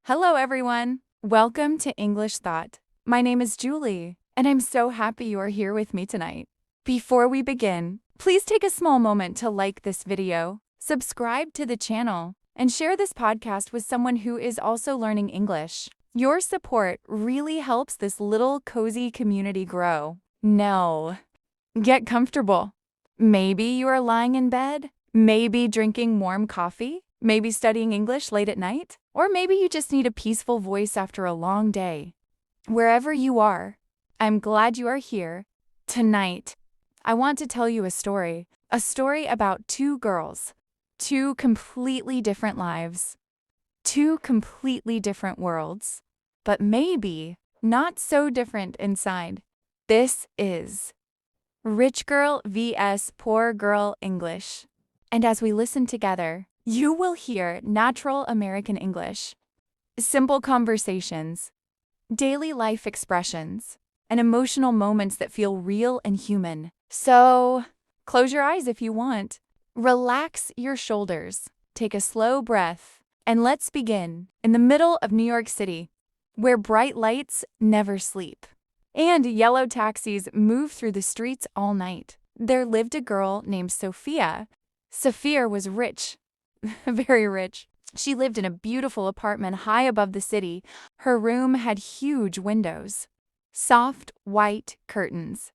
Hello, everyone. Welcome to English Thought. My name is Julie, and I'm so happy you are here with me tonight. Before we begin, please take a small moment to like this video, subscribe to the channel, and share this podcast with someone who is also learning English. Your support really helps this little cozy community grow. Now, get comfortable. Maybe you are lying in bed, maybe drinking warm coffee, maybe studying English late at night, or maybe you just need a peaceful voice after a long day. Wherever you are, I'm glad you are here. Tonight, I want to tell you a story about two girls, two completely different lives, two completely different worlds, but maybe not so different inside. This is Rich Girl vs. Poor Girl English. And as we listen together, you will hear natural American English, simple conversations, daily life expressions, and emotional moments that feel real and human. So, close your eyes if you want. Relax your shoulders, take a slow breath, and let's begin in the middle of New York City, where bright lights never sleep, and yellow taxis move through the streets all night. There lived a girl named Sophia. Sophia was rich. Very rich. She lived in a beautiful apartment high above the city. Her room had huge windows, soft white curtains,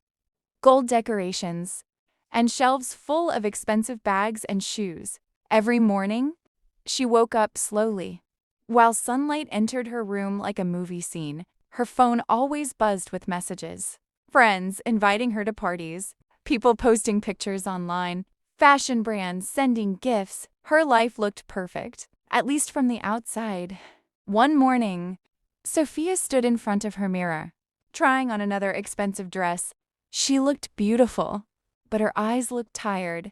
gold decorations, and shelves full of expensive bags and shoes. Every morning, she woke up slowly. While sunlight entered her room like a movie scene, her phone always buzzed with messages. Friends inviting her to parties, people posting pictures online, fashion brands sending gifts. Her life looked perfect, at least from the outside. One morning, Sophia stood in front of her mirror, trying on another expensive dress. She looked beautiful, but her eyes looked tired.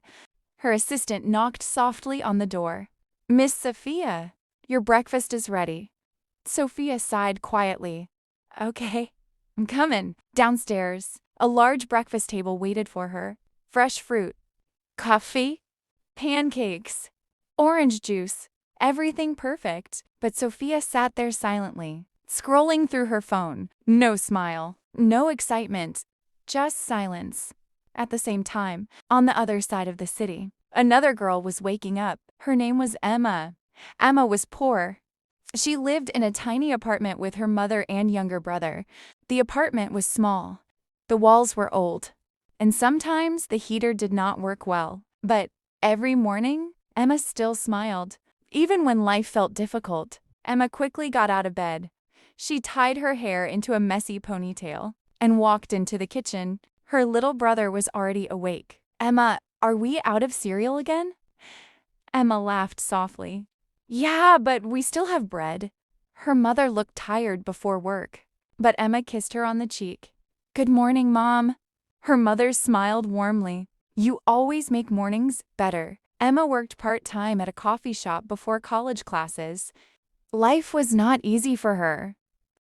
Her assistant knocked softly on the door. "Miss Sophia, your breakfast is ready." Sophia sighed quietly. "Okay, I'm coming." Downstairs, a large breakfast table waited for her. Fresh fruit, coffee, pancakes, orange juice, everything perfect. But Sophia sat there silently, scrolling through her phone. No smile, no excitement, just silence. At the same time, on the other side of the city, another girl was waking up. Her name was Emma. Emma was poor. She lived in a tiny apartment with her mother and younger brother. The apartment was small. The walls were old, and sometimes the heater did not work well. But every morning, Emma still smiled. Even when life felt difficult, Emma quickly got out of bed. She tied her hair into a messy ponytail and walked into the kitchen. Her little brother was already awake. "Emma, are we out of cereal again?" Emma laughed softly. "Yeah, but we still have bread." Her mother looked tired before work, but Emma kissed her on the cheek. "Good morning, Mom." Her mother smiled warmly. "You always make mornings better." Emma worked part-time at a coffee shop before college classes. Life was not easy for her.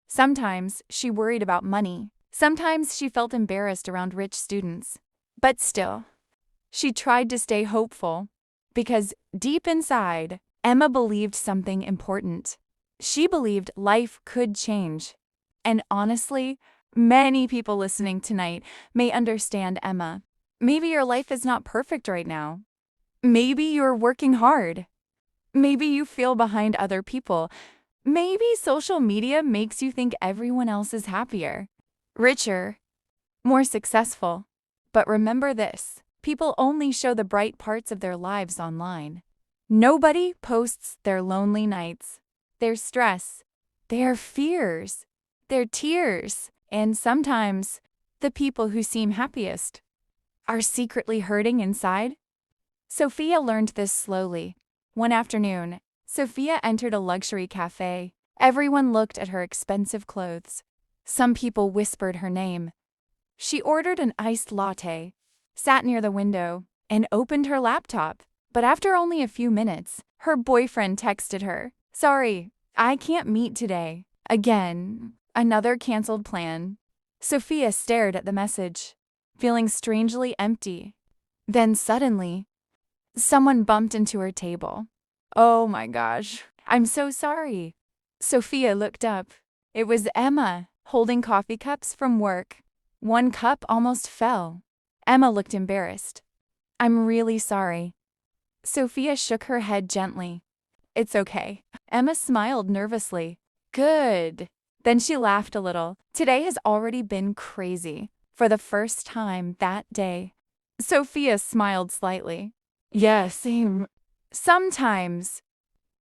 Sometimes she worried about money. Sometimes she felt embarrassed around rich students. But still, she tried to stay hopeful, because deep inside, Emma believed something important. She believed life could change. And honestly, many people listening tonight may understand Emma. Maybe your life is not perfect right now. Maybe you're working hard. Maybe you feel behind other people. Maybe social media makes you think everyone else is happier, richer, more successful. But remember this, people only show the bright parts of their lives online. Nobody posts their lonely nights, their stress, their fears, their tears, and sometimes the people who seem happiest are secretly hurting inside. Sophia learned this slowly. One afternoon, Sophia entered a luxury cafe. Everyone looked at her expensive clothes. Some people whispered her name. She ordered an iced latte, sat near the window, and opened her laptop. But after only a few minutes, her boyfriend texted her, "Sorry, I can't meet today." Again, another canceled plan. Sophia stared at the message, feeling strangely empty. Then suddenly, someone bumped into her table. "Oh my gosh, I'm so sorry." Sophia looked up. It was Emma, holding coffee cups from work. One cup almost fell. Emma looked embarrassed. I'm really sorry. Sophia shook her head gently. It's okay. Emma smiled nervously. Good. Then she laughed a little. Today has already been crazy. For the first time that day. Sophia smiled slightly. Yeah, same. Sometimes.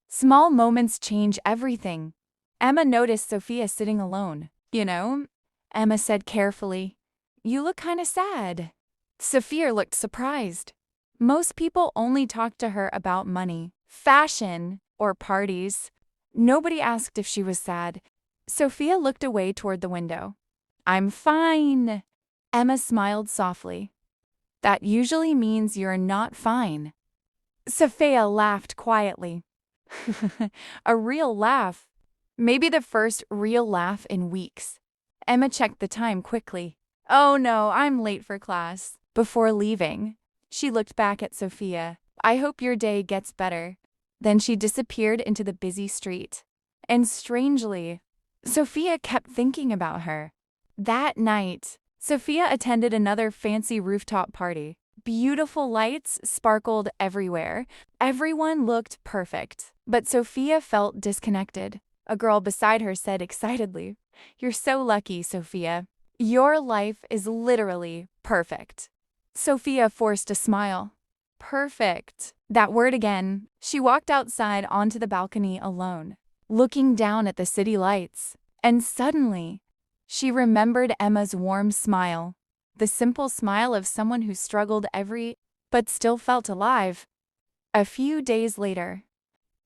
Small moments change everything. Emma noticed Sophia sitting alone. You know, Emma said carefully. You look kind of sad. Sophia looked surprised. Most people only talked to her about money, fashion, or parties. Nobody asked if she was sad. Sophia looked away toward the window. I'm fine. Emma smiled softly. That usually means you're not fine. Sophia laughed quietly. A real laugh. Maybe the first real laugh in weeks. Emma checked the time quickly. Oh no, I'm late for class. Before leaving, she looked back at Sophia. I hope your day gets better. Then she disappeared into the busy street. And strangely, Sophia kept thinking about her. That night, Sophia attended another fancy rooftop party. Beautiful lights sparkled everywhere. Everyone looked perfect. But Sophia felt disconnected. A girl beside her said excitedly, You're so lucky, Sophia. Your life is literally perfect. Sophia forced a smile. Perfect. That word again. She walked outside onto the balcony alone, looking down at the city lights. And suddenly, she remembered Emma's warm smile. The simple smile of someone who struggled but still felt alive. A few days later,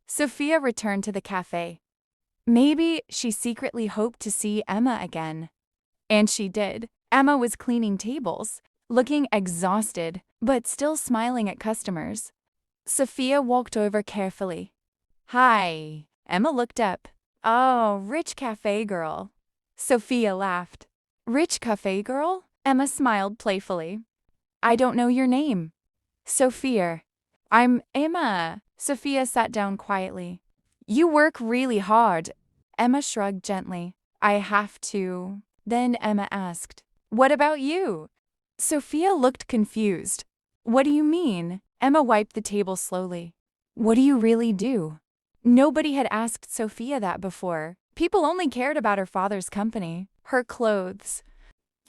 Sophia returned to the cafe. Maybe she secretly hoped to see Emma again. And she did. Emma was cleaning tables, looking exhausted, but still smiling at customers. Sophia walked over carefully. Hi. Emma looked up. Oh, rich cafe girl. Sophia laughed. Rich cafe girl? Emma smiled playfully. I don't know your name. Sophia. I'm Emma. Sophia sat down quietly. You work really hard. Emma shrugged gently. I have to. Then Emma asked, What about you? Sophia looked confused. What do you mean? Emma wiped the table slowly. What do you really do? Nobody had asked Sophia that before. People only cared about her father's company, her clothes,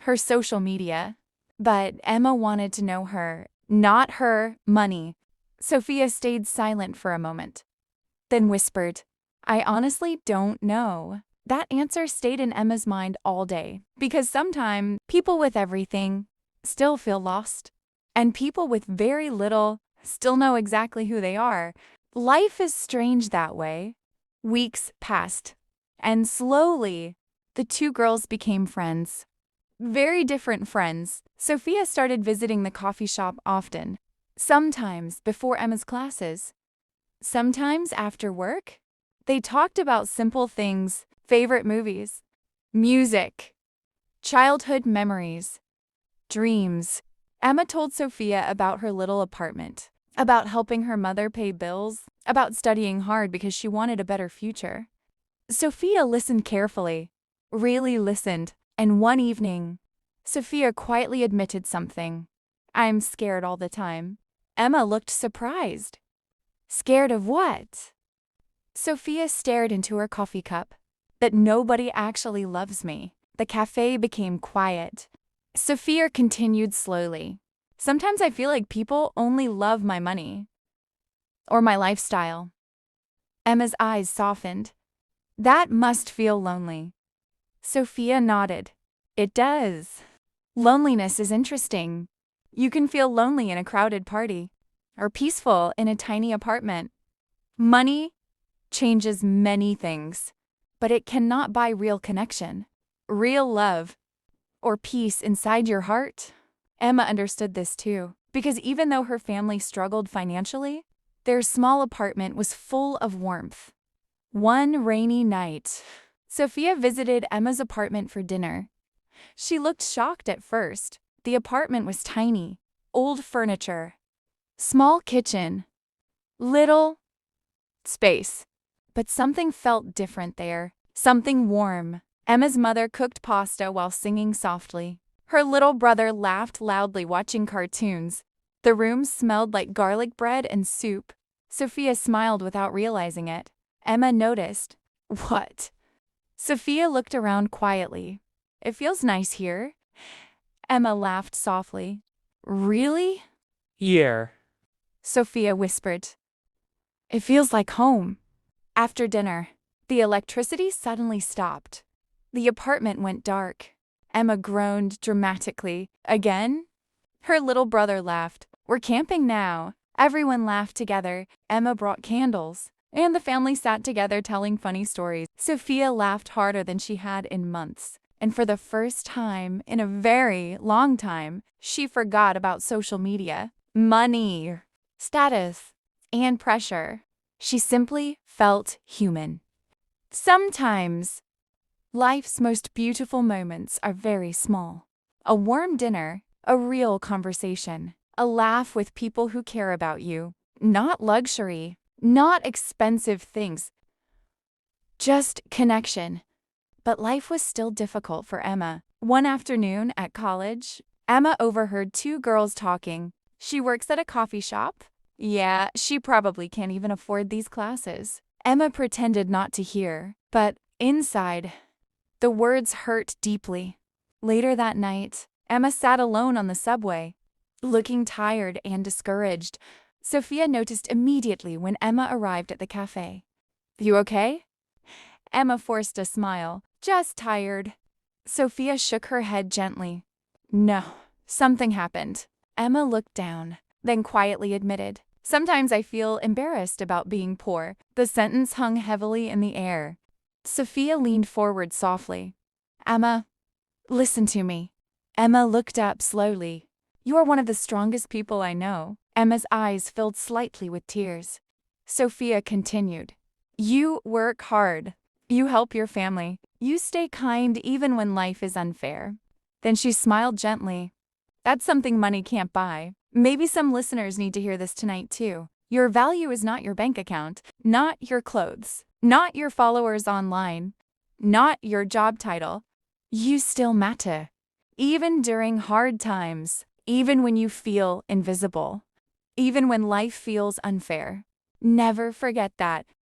her social media. But Emma wanted to know her, not her money. Sophia stayed silent for a moment, then whispered, I honestly don't know. That answer stayed in Emma's mind all day, because sometimes people with everything still feel lost, and people with very little still know exactly who they are. Life is strange that way. Weeks passed, and slowly, the two girls became friends. Very different friends. Sophia started visiting the coffee shop often, sometimes before Emma's classes, sometimes after work. They talked about simple things, favorite movies, music, childhood memories, dreams. Emma told Sophia about her little apartment, about helping her mother pay bills, about studying hard because she wanted a better future. Sophia listened carefully, really listened, and one evening, Sophia quietly admitted something. I'm scared all the time. Emma looked surprised. Scared of what? Sophia stared into her coffee cup. That nobody actually loves me. The cafe became quiet. Sophia continued slowly. Sometimes I feel like people only love my money. Or my lifestyle. Emma's eyes softened. That must feel lonely. Sophia nodded. It does. Loneliness is interesting. You can feel lonely in a crowded party, or peaceful in a tiny apartment. Money changes many things, but it cannot buy real connection, real love, or peace inside your heart. Emma understood this too, because even though her family struggled financially, their small apartment was full of warmth. One rainy night, Sophia visited Emma's apartment for dinner. She looked shocked at first. The apartment was tiny, old furniture, small kitchen, little space. But something felt different there. Something warm. Emma's mother cooked pasta while singing softly. Her little brother laughed loudly watching cartoons. The room smelled like garlic bread and soup. Sophia smiled without realizing it. Emma noticed. What? Sophia looked around quietly. It feels nice here. Emma laughed softly. Really? Here. Sophia whispered. It feels like home. After dinner, the electricity suddenly stopped. The apartment went dark. Emma groaned dramatically. Again? Her little brother laughed. We're camping now. Everyone laughed together. Emma brought candles, and the family sat together telling funny stories. Sophia laughed harder than she had in months. And for the first time in a very long time, she forgot about social media, money, status, and pressure. She simply felt human. Sometimes, life's most beautiful moments are very small. A warm dinner, a real conversation, a laugh with people who care about you. Not luxury, not expensive things, just connection. But life was still difficult for Emma. One afternoon at college, Emma overheard two girls talking. She works at a coffee shop. Yeah, she probably can't even afford these classes. Emma pretended not to hear, but inside, the words hurt deeply. Later that night, Emma sat alone on the subway, looking tired and discouraged. Sophia noticed immediately when Emma arrived at the cafe. You okay? Emma forced a smile. Just tired. Sophia shook her head gently. No, something happened. Emma looked down, then quietly admitted. Sometimes I feel embarrassed about being poor. The sentence hung heavily in the air. Sophia leaned forward softly. Emma, listen to me. Emma looked up slowly. You are one of the strongest people I know. Emma's eyes filled slightly with tears. Sophia continued. You work hard. You help your family. You stay kind even when life is unfair. Then she smiled gently. That's something money can't buy. Maybe some listeners need to hear this tonight too. Your value is not your bank account, not your clothes, not your followers online, not your job title. You still matter. Even during hard times, even when you feel invisible, even when life feels unfair. Never forget that.